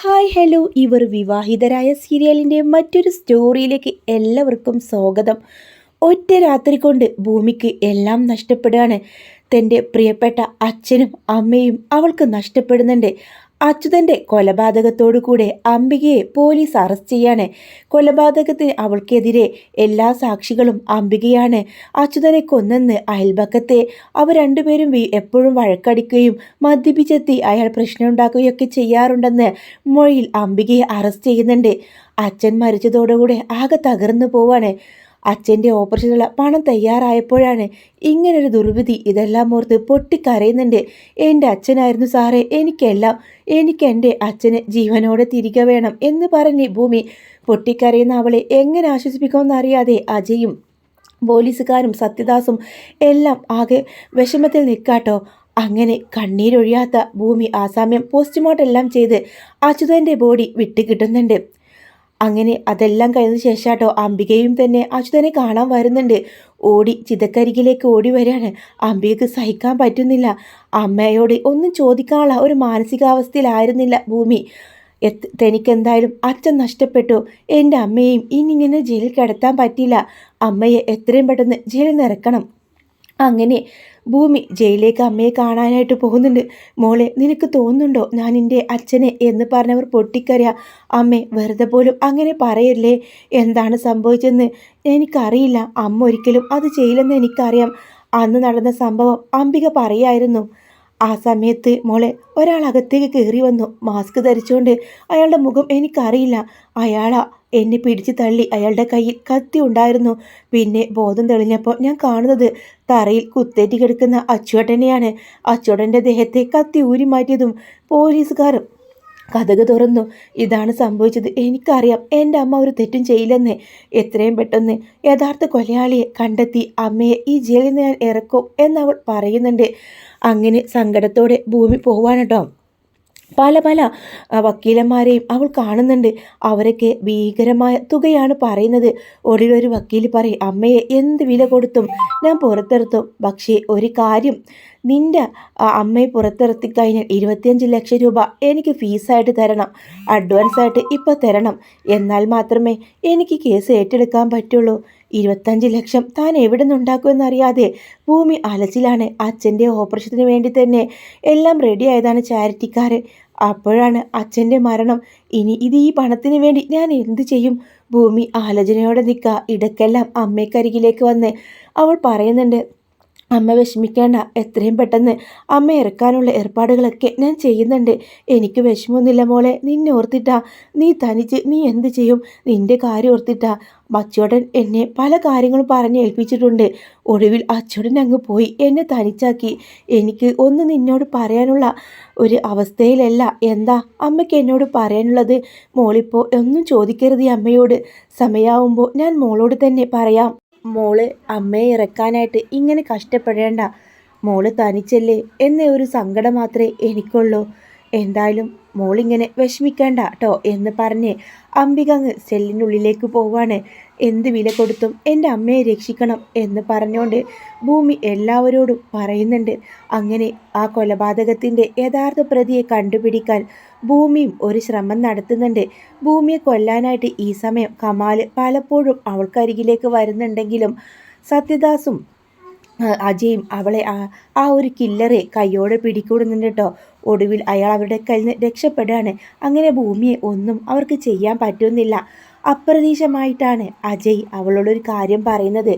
Hi hello, ഇവർ വിവാഹിതരായ സീരിയലിൻ്റെ മറ്റൊരു സ്റ്റോറിയിലേക്ക് എല്ലാവർക്കും സ്വാഗതം. ഒറ്റ രാത്രി കൊണ്ട് ഭൂമിക്ക് എല്ലാം നഷ്ടപ്പെടുകയാണ്. തൻ്റെ പ്രിയപ്പെട്ട അച്ഛനും അമ്മയും അവൾക്ക് നഷ്ടപ്പെടുന്നുണ്ട്. അച്യുതൻ്റെ കൊലപാതകത്തോടു കൂടെ അംബികയെ പോലീസ് അറസ്റ്റ് ചെയ്യാണ്. കൊലപാതകത്തിന് അവൾക്കെതിരെ എല്ലാ സാക്ഷികളും അംബികയാണ്. അച്യുതനെ കൊന്നെന്ന് അയൽപക്കത്തെ അവർ രണ്ടുപേരും എപ്പോഴും വഴക്കടിക്കുകയും മദ്യപിച്ചെത്തി അയാൾ പ്രശ്നമുണ്ടാക്കുകയൊക്കെ ചെയ്യാറുണ്ടെന്ന് മൊഴിയിൽ അംബികയെ അറസ്റ്റ് ചെയ്യുന്നുണ്ട്. അച്ഛൻ മരിച്ചതോടുകൂടെ ആകെ തകർന്നു പോവാണ്. അച്ഛൻ്റെ ഓപ്പറേഷനുള്ള പണം തയ്യാറായപ്പോഴാണ് ഇങ്ങനൊരു ദുർവിധി. ഇതെല്ലാം ഓർത്ത് പൊട്ടിക്കരയുന്നുണ്ട്. എൻ്റെ അച്ഛനായിരുന്നു സാറേ എനിക്കെല്ലാം, എനിക്ക് എൻ്റെ അച്ഛന് ജീവനോടെ തിരികെ വേണം എന്ന് പറഞ്ഞ് ഭൂമി പൊട്ടിക്കരയുന്ന അവളെ എങ്ങനെ ആശ്വസിപ്പിക്കുമെന്നറിയാതെ അജയും പോലീസുകാരും സത്യദാസും എല്ലാം ആകെ വിഷമത്തിൽ നിൽക്കാട്ടോ. അങ്ങനെ കണ്ണീരൊഴിയാത്ത ഭൂമി ആ സമയം പോസ്റ്റ്മോർട്ടം എല്ലാം ചെയ്ത് അച്യുതൻ്റെ ബോഡി വിട്ടുകിട്ടുന്നുണ്ട്. അങ്ങനെ അതെല്ലാം കഴിഞ്ഞ ശേഷാട്ടോ അംബികയും തന്നെ അച്യുതനെ കാണാൻ വരുന്നുണ്ട്. ചിതക്കരികിലേക്ക് ഓടി വരികയാണ്. അംബികക്ക് സഹിക്കാൻ പറ്റുന്നില്ല. അമ്മയോട് ഒന്നും ചോദിക്കാനുള്ള ഒരു മാനസികാവസ്ഥയിലായിരുന്നില്ല ഭൂമി. തനിക്കെന്തായാലും അച്ഛൻ നഷ്ടപ്പെട്ടു. എൻ്റെ അമ്മയെയും ഇനിങ്ങനെ ജയിലിൽ കിടത്താൻ പറ്റില്ല. അമ്മയെ എത്രയും പെട്ടെന്ന് ജയിലിൽ നിന്ന് ഇറക്കണം. അങ്ങനെ ഭൂമി ജയിലിലേക്ക് അമ്മയെ കാണാനായിട്ട് പോകുന്നുണ്ട്. മോളെ, നിനക്ക് തോന്നുന്നുണ്ടോ ഞാൻ എൻ്റെ അച്ഛനെ എന്ന് പറഞ്ഞവർ പൊട്ടിക്കരയാ. അമ്മേ, വെറുതെ പോലും അങ്ങനെ പറയല്ലേ. എന്താണ് സംഭവിച്ചതെന്ന് എനിക്കറിയില്ല. അമ്മ ഒരിക്കലും അത് ചെയ്യില്ലെന്ന് എനിക്കറിയാം. അന്ന് നടന്ന സംഭവം അംബിക പറയായിരുന്നു. ആ സമയത്ത് മോളെ ഒരാൾ അകത്തേക്ക് കയറി വന്നു, മാസ്ക് ധരിച്ചുകൊണ്ട്. അയാളുടെ മുഖം എനിക്കറിയില്ല. അയാളാ എന്നെ പിടിച്ച് തള്ളി. അയാളുടെ കയ്യിൽ കത്തി ഉണ്ടായിരുന്നു. പിന്നെ ബോധം തെളിഞ്ഞപ്പോൾ ഞാൻ കാണുന്നത് തറയിൽ കുത്തേറ്റി കിടക്കുന്ന അച്ചുവേട്ടനെയാണ്. അച്ചുവേട്ടൻ്റെ ദേഹത്തെ കത്തി ഊരി മാറ്റിയതും പോലീസുകാർ കതക് തുറന്നു. ഇതാണ് സംഭവിച്ചത്. എനിക്കറിയാം എൻ്റെ അമ്മ ഒരു തെറ്റും ചെയ്യില്ലെന്ന്. എത്രയും പെട്ടെന്ന് യഥാർത്ഥ കൊലയാളിയെ കണ്ടെത്തി അമ്മയെ ഈ ജയിലിൽ നിന്ന് ഞാൻ ഇറക്കും എന്നവൾ പറയുന്നുണ്ട്. അങ്ങനെ സങ്കടത്തോടെ ഭൂമി പോവാണ് പല വക്കീലന്മാരെയും അവൾ കാണുന്നുണ്ട്. അവരൊക്കെ ഭീകരമായ തുകയാണ് പറയുന്നത്. ഒടുവിലൊരു വക്കീൽ പറയും, അമ്മയെ എന്ത് വില കൊടുത്തും ഞാൻ പുറത്തിറത്തും. പക്ഷേ ഒരു കാര്യം, നിൻ്റെ അമ്മയെ പുറത്തിറത്തി കഴിഞ്ഞാൽ 25 ലക്ഷം രൂപ എനിക്ക് ഫീസായിട്ട് തരണം. അഡ്വാൻസായിട്ട് ഇപ്പോൾ തരണം. എന്നാൽ മാത്രമേ എനിക്ക് കേസ് ഏറ്റെടുക്കാൻ പറ്റുള്ളൂ. 25 ലക്ഷം താൻ എവിടെ നിന്നുണ്ടാക്കുമെന്നറിയാതെ ഭൂമി അലച്ചിലാണ്. അച്ഛൻ്റെ ഓപ്പറേഷത്തിന് വേണ്ടി തന്നെ എല്ലാം റെഡി ആയതാണ് ചാരിറ്റിക്കാർ. അപ്പോഴാണ് അച്ഛൻ്റെ മരണം. ഇനി ഈ പണത്തിന് വേണ്ടി ഞാൻ എന്ത് ചെയ്യും? ഭൂമി ആലോചനയോടെ നിൽക്കുക. ഇടയ്ക്കെല്ലാം അമ്മയ്ക്കരികിലേക്ക് വന്ന് അവൾ പറയുന്നുണ്ട്, അമ്മ വിഷമിക്കേണ്ട. എത്രയും പെട്ടെന്ന് അമ്മ ഇറക്കാനുള്ള ഏർപ്പാടുകളൊക്കെ ഞാൻ ചെയ്യുന്നുണ്ട്. എനിക്ക് വിഷമമൊന്നുമില്ല മോളെ. നിന്നെ ഓർത്തിട്ടാ. നീ തനിച്ച് നീ എന്ത് ചെയ്യും? നിൻ്റെ കാര്യം ഓർത്തിട്ടാ. അച്ചോടൻ എന്നെ പല കാര്യങ്ങളും പറഞ്ഞ് ഏൽപ്പിച്ചിട്ടുണ്ട്. ഒടുവിൽ അച്ചോടൻ അങ്ങ് പോയി എന്നെ തനിച്ചാക്കി. എനിക്ക് ഒന്നും നിന്നോട് പറയാനുള്ള ഒരു അവസ്ഥയിലല്ല. എന്താ അമ്മയ്ക്ക് എന്നോട് പറയാനുള്ളത്? മോളിപ്പോൾ ഒന്നും ചോദിക്കരുത് അമ്മയോട്. സമയമാവുമ്പോൾ ഞാൻ മോളോട് തന്നെ പറയാം. മോള് അമ്മയെ ഇറക്കാനായിട്ട് ഇങ്ങനെ കഷ്ടപ്പെടേണ്ട. മോള് തനിച്ചല്ലേ എന്ന ഒരു സങ്കടം മാത്രമേ എനിക്കുള്ളൂ. എന്തായാലും മോളിങ്ങനെ വിഷമിക്കേണ്ട കേട്ടോ എന്ന് പറഞ്ഞ് അംബിക അങ്ങ് സെല്ലിനുള്ളിലേക്ക് പോവാണ്. എന്ത് വില കൊടുത്തും എൻ്റെ അമ്മയെ രക്ഷിക്കണം എന്ന് പറഞ്ഞുകൊണ്ട് ഭൂമി എല്ലാവരോടും പറയുന്നുണ്ട്. അങ്ങനെ ആ കൊലപാതകത്തിൻ്റെ യഥാർത്ഥ പ്രതിയെ കണ്ടുപിടിക്കാൻ ഭൂമിയും ഒരു ശ്രമം നടത്തുന്നുണ്ട്. ഭൂമിയെ കൊല്ലാനായിട്ട് ഈ സമയം കമാൽ പലപ്പോഴും അവൾക്കരികിലേക്ക് വരുന്നുണ്ടെങ്കിലും സത്യദാസും അജയും അവളെ ആ ഒരു കില്ലറെ കയ്യോടെ പിടികൂടുന്നുണ്ട് കേട്ടോ. ഒടുവിൽ അയാൾ അവരുടെ കയ്യിൽ നിന്ന് രക്ഷപ്പെടുകയാണ്. അങ്ങനെ ഭൂമിയെ ഒന്നും അവർക്ക് ചെയ്യാൻ പറ്റുന്നില്ല. അപ്രതീക്ഷിതമായിട്ടാണ് അജയ് അവളോടൊരു കാര്യം പറയുന്നത്.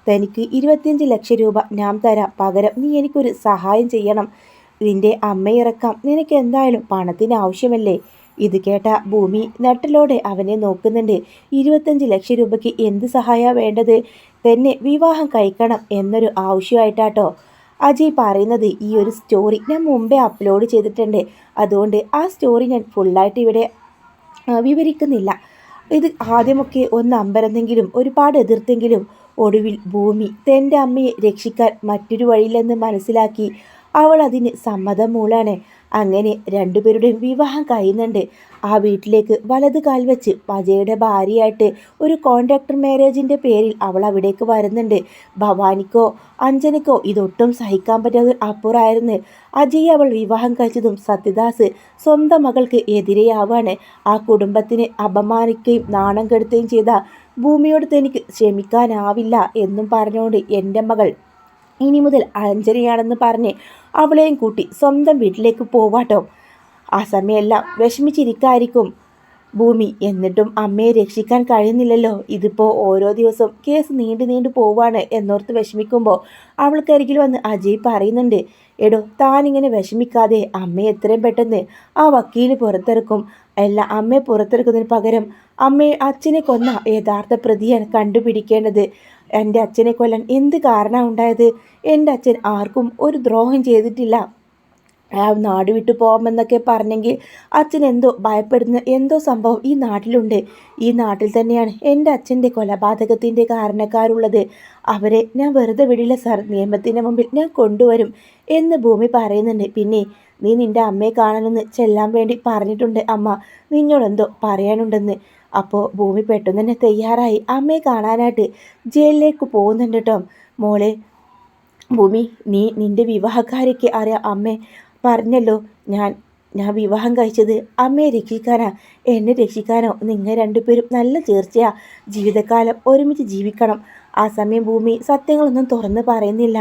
തനിക്ക് 25 ലക്ഷം രൂപ ഞാൻ തരാം, പകരം നീ എനിക്കൊരു സഹായം ചെയ്യണം. നിൻ്റെ അമ്മയിറക്കാം. നിനക്ക് എന്തായാലും പണത്തിന് ആവശ്യമല്ലേ? ഇത് കേട്ട ഭൂമി നട്ടലോടെ അവനെ നോക്കുന്നുണ്ട്. 25 ലക്ഷം രൂപയ്ക്ക് എന്ത് സഹായമാണ് വേണ്ടത്? തന്നെ വിവാഹം കഴിക്കണം എന്നൊരു ആവശ്യമായിട്ടാട്ടോ അജയ് പറയുന്നത്. ഈ ഒരു സ്റ്റോറി ഞാൻ മുമ്പേ അപ്ലോഡ് ചെയ്തിട്ടുണ്ട്. അതുകൊണ്ട് ആ സ്റ്റോറി ഞാൻ ഫുള്ളായിട്ട് ഇവിടെ വിവരിക്കുന്നില്ല. ഇത് ആദ്യമൊക്കെ ഒന്ന് അമ്പരന്നെങ്കിലും ഒരുപാട് എതിർത്തെങ്കിലും ഒടുവിൽ ഭൂമി തൻ്റെ അമ്മയെ രക്ഷിക്കാൻ മറ്റൊരു വഴിയില്ലെന്ന് മനസ്സിലാക്കി അവൾ അതിന് സമ്മതം മൂളാണ്. അങ്ങനെ രണ്ടുപേരുടെയും വിവാഹം കഴിയുന്നുണ്ട്. ആ വീട്ടിലേക്ക് വലത് കാൽ വെച്ച് അജയുടെ ഭാര്യയായിട്ട് ഒരു കോൺട്രാക്ടർ മാരേജിൻ്റെ പേരിൽ അവൾ അവിടേക്ക് വരുന്നുണ്ട്. ഭവാനിക്കോ അഞ്ജനക്കോ ഇതൊട്ടും സഹിക്കാൻ പറ്റാതെ അപ്പുറമായിരുന്നു. അജയെ അവൾ വിവാഹം കഴിച്ചതും സത്യദാസ് സ്വന്തം മകൾക്ക് എതിരെയാവാണ്. ആ കുടുംബത്തിനെ അപമാനിക്കുകയും നാണം കെടുത്തുകയും ചെയ്ത ഭൂമിയോട് തനിക്ക് ക്ഷമിക്കാനാവില്ല എന്നും പറഞ്ഞുകൊണ്ട് എൻ്റെ മകൾ ഇനി മുതൽ അഞ്ജനയാണെന്ന് പറഞ്ഞ് അവളെയും കൂട്ടി സ്വന്തം വീട്ടിലേക്ക് പോവാട്ടോ. ആ സമയമെല്ലാം വിഷമിച്ചിരിക്കായിരിക്കും ഭൂമി. എന്നിട്ടും അമ്മയെ രക്ഷിക്കാൻ കഴിയുന്നില്ലല്ലോ. ഇതിപ്പോൾ ഓരോ ദിവസവും കേസ് നീണ്ടു പോവാണ് എന്നോർത്ത് വിഷമിക്കുമ്പോൾ അവൾക്കരികിൽ വന്ന് അജയ് പറയുന്നുണ്ട്, എടോ താനിങ്ങനെ വിഷമിക്കാതെ അമ്മയെ എത്രയും പെട്ടെന്ന് ആ വക്കീൽ പുറത്തിറക്കും. അല്ല, അമ്മയെ പുറത്തിറക്കുന്നതിന് പകരം അച്ഛനെ കൊന്ന യഥാർത്ഥ പ്രതിയാണ് കണ്ടുപിടിക്കേണ്ടത്. എൻ്റെ അച്ഛനെ കൊല്ലാൻ എന്ത് കാരണമാണ് ഉണ്ടായത്? എൻ്റെ അച്ഛൻ ആർക്കും ഒരു ദ്രോഹം ചെയ്തിട്ടില്ല. നാട് വിട്ടു പോകാമെന്നൊക്കെ പറഞ്ഞെങ്കിൽ അച്ഛൻ എന്തോ ഭയപ്പെടുന്ന എന്തോ സംഭവം ഈ നാട്ടിലുണ്ട്. ഈ നാട്ടിൽ തന്നെയാണ് എൻ്റെ അച്ഛൻ്റെ കൊലപാതകത്തിൻ്റെ കാരണക്കാരുള്ളത്. അവരെ ഞാൻ വെറുതെ വിടില്ല സാർ, നിയമത്തിൻ്റെ മുമ്പിൽ ഞാൻ കൊണ്ടുവരും എന്ന് ഭൂമി പറയുന്നുണ്ട്. പിന്നെ നീ നിൻ്റെ അമ്മയെ കാണണമെന്ന് ചെല്ലാൻ വേണ്ടി പറഞ്ഞിട്ടുണ്ട് അമ്മ, നിന്നോടെന്തോ പറയാനുണ്ടെന്ന്. അപ്പോൾ ഭൂമി പെട്ടെന്ന് തന്നെ തയ്യാറായി അമ്മയെ കാണാനായിട്ട് ജയിലിലേക്ക് പോകുന്നുണ്ട് കേട്ടോ. മോളെ ഭൂമി, നിൻ്റെ വിവാഹക്കാരിക്ക് അറിയാം. അമ്മേ പറഞ്ഞല്ലോ, ഞാൻ വിവാഹം കഴിച്ചത് അമ്മയെ രക്ഷിക്കാനാ. എന്നെ രക്ഷിക്കാനോ? നിങ്ങൾ രണ്ടുപേരും നല്ല ചേർച്ചയാ, ജീവിതകാലം ഒരുമിച്ച് ജീവിക്കണം. ആ സമയം ഭൂമി സത്യങ്ങളൊന്നും തുറന്ന് പറയുന്നില്ല.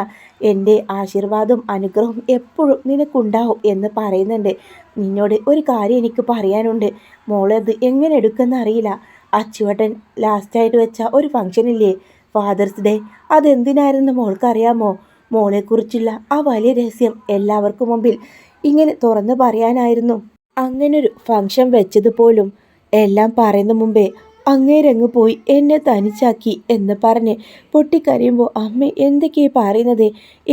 എൻ്റെ ആശീർവാദവും അനുഗ്രഹവും എപ്പോഴും നിനക്കുണ്ടാവും എന്ന് പറയുന്നുണ്ട്. നിന്നോട് ഒരു കാര്യം എനിക്ക് പറയാനുണ്ട്. മോളത് എങ്ങനെ എടുക്കുമെന്ന് അറിയില്ല. അച്ചുവേട്ടൻ ലാസ്റ്റായിട്ട് വെച്ച ഒരു ഫംഗ്ഷനില്ലേ, ഫാദേഴ്സ് ഡേ, അതെന്തിനായിരുന്നു മോൾക്കറിയാമോ? മോളെക്കുറിച്ചുള്ള ആ വലിയ രഹസ്യം എല്ലാവർക്കും മുമ്പിൽ ഇങ്ങനെ തുറന്നു പറയാനായിരുന്നു. അങ്ങനൊരു ഫംഗ്ഷൻ വെച്ചത് പോലും എല്ലാം പറയുന്ന മുമ്പേ അങ്ങേരങ്ങ് പോയി എന്നെ തനിച്ചാക്കി എന്ന് പറഞ്ഞ് പൊട്ടിക്കരയുമ്പോൾ അമ്മ എന്തൊക്കെയാ പറയുന്നത്?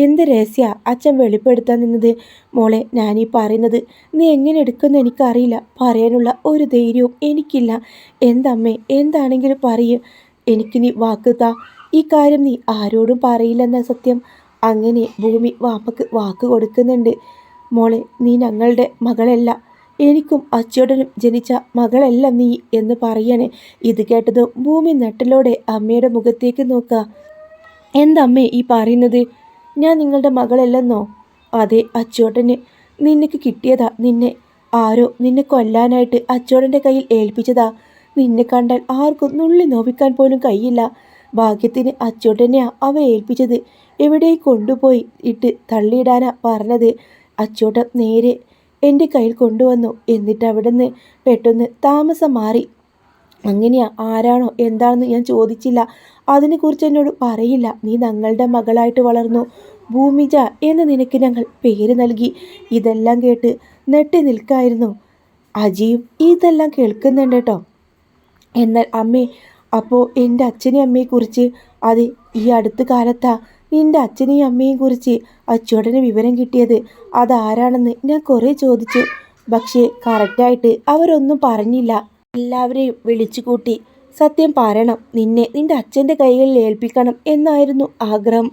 എന്ത് രഹസ്യ അച്ഛൻ വെളിപ്പെടുത്താൻ നിന്നത്? മോളെ, ഞാനീ പറയുന്നത് നീ എങ്ങനെ എടുക്കുമെന്ന് എനിക്കറിയില്ല. പറയാനുള്ള ഒരു ധൈര്യവും എനിക്കില്ല. എന്തമ്മേ, എന്താണെങ്കിലും പറയൂ. എനിക്ക് നീ വാക്ക് താ. ഈ കാര്യം നീ ആരോടും പറയില്ലെന്ന സത്യം. അങ്ങനെ ഭൂമി വാപ്പക്ക് വാക്ക് കൊടുക്കുന്നുണ്ട്. മോളെ, നീ ഞങ്ങളുടെ മകളല്ല, എനിക്കും അച്ചോടനും ജനിച്ച മകളല്ല നീ എന്ന് പറയണേ. ഇത് കേട്ടതും ഭൂമി നട്ടലോടെ അമ്മയുടെ മുഖത്തേക്ക് നോക്കുക. എന്തമ്മേ ഈ പറയുന്നത്? ഞാൻ നിങ്ങളുടെ മകളല്ലെന്നോ? അതെ, അച്ചോട്ടന് നിനക്ക് കിട്ടിയതാ. നിന്നെ കൊല്ലാനായിട്ട് അച്ചോടൻ്റെ കയ്യിൽ ഏൽപ്പിച്ചതാ. നിന്നെ കണ്ടാൽ ആർക്കും നുള്ളി നോവിക്കാൻ പോലും കഴിയില്ല. ഭാഗ്യത്തിന് അച്ചോട്ടനെയാ അവ ഏൽപ്പിച്ചത്. എവിടെയും കൊണ്ടുപോയി ഇട്ട് തള്ളിയിടാനാ പറഞ്ഞത്. അച്ചോട്ടൻ നേരെ എൻ്റെ കയ്യിൽ കൊണ്ടുവന്നു. എന്നിട്ട് അവിടെ നിന്ന് പെട്ടെന്ന് താമസം മാറി. അങ്ങനെയാ, ആരാണോ എന്താണെന്ന് ഞാൻ ചോദിച്ചില്ല. അതിനെക്കുറിച്ച് എന്നോട് പറയില്ല. നീ ഞങ്ങളുടെ മകളായിട്ട് വളർന്നു. ഭൂമിജ എന്ന് നിനക്ക് ഞങ്ങൾ പേര് നൽകി. ഇതെല്ലാം കേട്ട് നെട്ടി നിൽക്കായിരുന്നു. അജിയും ഇതെല്ലാം കേൾക്കുന്നുണ്ട് കേട്ടോ. എന്നാൽ അമ്മേ, അപ്പോൾ എൻ്റെ അച്ഛനെയും അമ്മയെക്കുറിച്ച്, അത് ഈ അടുത്ത കാലത്താ നിൻ്റെ അച്ഛനെയും അമ്മയെയും കുറിച്ച് അച്ചോടന് വിവരം കിട്ടിയത്. അതാരാണെന്ന് ഞാൻ കുറേ ചോദിച്ചു. പക്ഷേ കറക്റ്റായിട്ട് അവരൊന്നും പറഞ്ഞില്ല. എല്ലാവരെയും വിളിച്ചു കൂട്ടി സത്യം പറയണം, നിൻ്റെ അച്ഛൻ്റെ കൈകളിൽ ഏൽപ്പിക്കണം എന്നായിരുന്നു ആഗ്രഹം.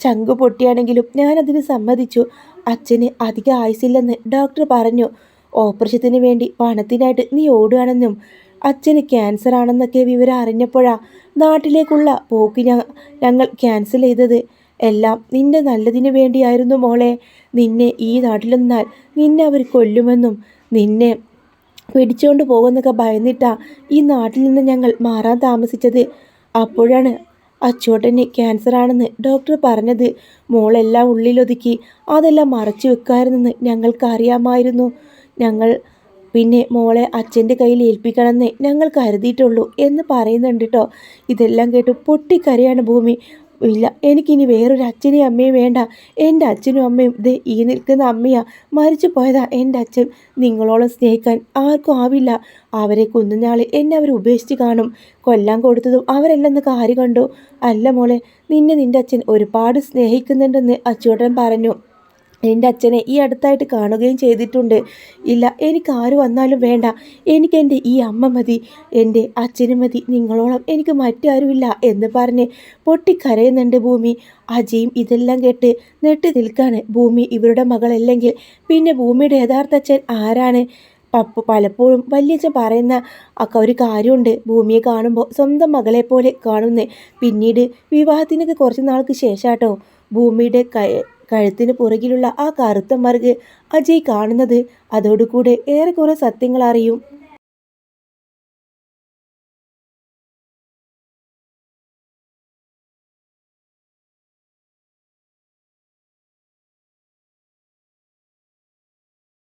ചങ്കു പൊട്ടിയാണെങ്കിലും ഞാനതിന് സമ്മതിച്ചു. അച്ഛന് അധിക ആയുസില്ലെന്ന് ഡോക്ടർ പറഞ്ഞു. ഓപ്പറേഷത്തിന് വേണ്ടി പണത്തിനായിട്ട് നീ ഓടുകയാണെന്നും അച്ഛന് ക്യാൻസർ ആണെന്നൊക്കെ വിവരം അറിഞ്ഞപ്പോഴാ നാട്ടിലേക്കുള്ള പോക്ക് ഞങ്ങൾ ക്യാൻസൽ ചെയ്തത്. എല്ലാം നിൻ്റെ നല്ലതിന് വേണ്ടിയായിരുന്നു മോളെ. നിന്നെ ഈ നാട്ടിൽ നിന്നാൽ നിന്നെ അവർ കൊല്ലുമെന്നും നിന്നെ പിടിച്ചുകൊണ്ട് പോകുന്നൊക്കെ ഭയന്നിട്ടാ ഈ നാട്ടിൽ നിന്ന് ഞങ്ങൾ മാറാൻ താമസിച്ചത്. അപ്പോഴാണ് അച്ചോട്ടന് ക്യാൻസർ ആണെന്ന് ഡോക്ടർ പറഞ്ഞത്. മോളെല്ലാം ഉള്ളിലൊതുക്കി അതെല്ലാം മറച്ചു വെക്കാറുണ്ടെന്ന് ഞങ്ങൾക്കറിയാമായിരുന്നു. ഞങ്ങൾ പിന്നെ മോളെ അച്ഛൻ്റെ കയ്യിൽ ഏൽപ്പിക്കണമെന്നേ ഞങ്ങൾ കരുതിയിട്ടുള്ളൂ എന്ന് പറയുന്നുണ്ട് കേട്ടോ. ഇതെല്ലാം കേട്ട് പൊട്ടിക്കരയാണ് ഭൂമി. ഇല്ല, എനിക്കിനി വേറൊരു അച്ഛനെയും അമ്മയും വേണ്ട. എൻ്റെ അച്ഛനും അമ്മയും ഇത് ഈ നിൽക്കുന്ന അമ്മയാ. മരിച്ചു പോയതാ എൻ്റെ അച്ഛൻ. നിങ്ങളോളം സ്നേഹിക്കാൻ ആർക്കും ആവില്ല. അവരെ കുഞ്ഞുനാളിൽ എന്നെ അവർ ഉപേക്ഷിച്ച് കാണും. കൊല്ലാൻ കൊടുത്തതും അവരെല്ലെന്ന് കാര്യം കണ്ടു. അല്ല മോളെ, നിന്റെ അച്ഛൻ ഒരുപാട് സ്നേഹിക്കുന്നുണ്ടെന്ന് അച്ചോട്ടൻ പറഞ്ഞു. എൻ്റെ അച്ഛനെ ഈ അടുത്തായിട്ട് കാണുകയും ചെയ്തിട്ടുണ്ട്. ഇല്ല, എനിക്ക് ആര് വന്നാലും വേണ്ട, എനിക്കെൻ്റെ ഈ അമ്മ മതി, എൻ്റെ അച്ഛനും മതി, നിങ്ങളോളം എനിക്ക് മറ്റാരുമില്ല എന്ന് പറഞ്ഞ് പൊട്ടിക്കരയുന്നുണ്ട് ഭൂമി. അജയും ഇതെല്ലാം കേട്ട് നെട്ടി നിൽക്കാണ്. ഭൂമി ഇവരുടെ മകളല്ലെങ്കിൽ പിന്നെ ഭൂമിയുടെ യഥാർത്ഥ അച്ഛൻ ആരാണ്? പലപ്പോഴും വല്യച്ഛൻ പറയുന്ന ഒരു കാര്യമുണ്ട്, ഭൂമിയെ കാണുമ്പോൾ സ്വന്തം മകളെ പോലെ കാണുന്നേ. പിന്നീട് വിവാഹത്തിനൊക്കെ കുറച്ച് നാൾക്ക് ശേഷാട്ടോ ഭൂമിയുടെ കഴുത്തിന് പുറകിലുള്ള ആ കറുത്ത മറുക് അജയ് കാണുന്നത്. അതോടുകൂടെ ഏറെക്കുറെ സത്യങ്ങൾ അറിയും.